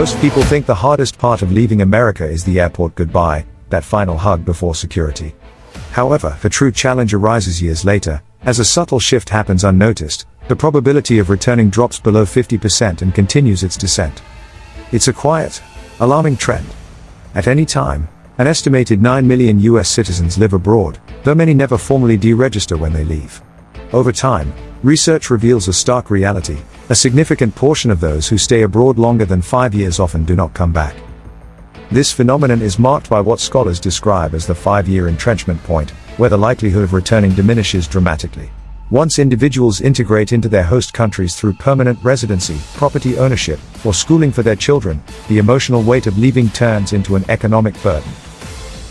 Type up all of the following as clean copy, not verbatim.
Most people think the hardest part of leaving America is the airport goodbye, that final hug before security. However, the true challenge arises years later, as a subtle shift happens unnoticed. The probability of returning drops below 50% and continues its descent. It's a quiet, alarming trend. At any time, an estimated 9 million US citizens live abroad, though many never formally deregister when they leave. Over time, research reveals a stark reality: a significant portion of those who stay abroad longer than 5 years often do not come back. This phenomenon is marked by what scholars describe as the 5-year entrenchment point, where the likelihood of returning diminishes dramatically. Once individuals integrate into their host countries through permanent residency, property ownership, or schooling for their children, the emotional weight of leaving turns into an economic burden.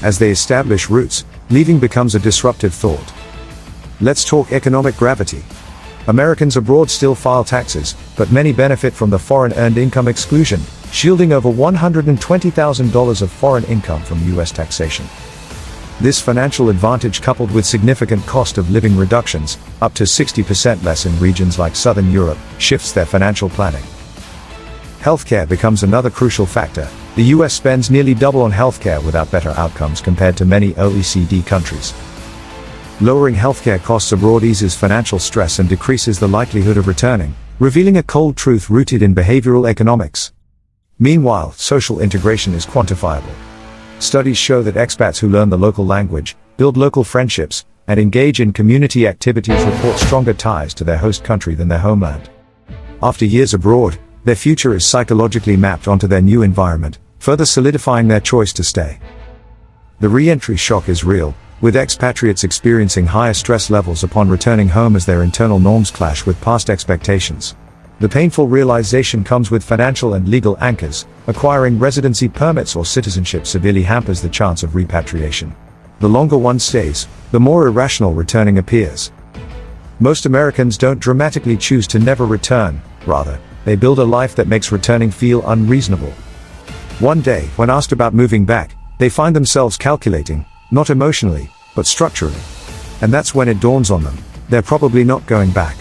As they establish roots, leaving becomes a disruptive thought. Let's talk economic gravity. Americans abroad still file taxes, but many benefit from the foreign earned income exclusion, shielding over $120,000 of foreign income from US taxation. This financial advantage, coupled with significant cost of living reductions, up to 60% less in regions like Southern Europe, shifts their financial planning. Healthcare becomes another crucial factor. The US spends nearly double on healthcare without better outcomes compared to many OECD countries. Lowering healthcare costs abroad eases financial stress and decreases the likelihood of returning, revealing a cold truth rooted in behavioral economics. Meanwhile, social integration is quantifiable. Studies show that expats who learn the local language, build local friendships, and engage in community activities report stronger ties to their host country than their homeland. After years abroad, their future is psychologically mapped onto their new environment, further solidifying their choice to stay. The re-entry shock is real, with expatriates experiencing higher stress levels upon returning home as their internal norms clash with past expectations. The painful realization comes with financial and legal anchors. Acquiring residency permits or citizenship severely hampers the chance of repatriation. The longer one stays, the more irrational returning appears. Most Americans don't dramatically choose to never return, rather, they build a life that makes returning feel unreasonable. One day, when asked about moving back, they find themselves calculating, not emotionally, but structurally. And that's when it dawns on them: they're probably not going back.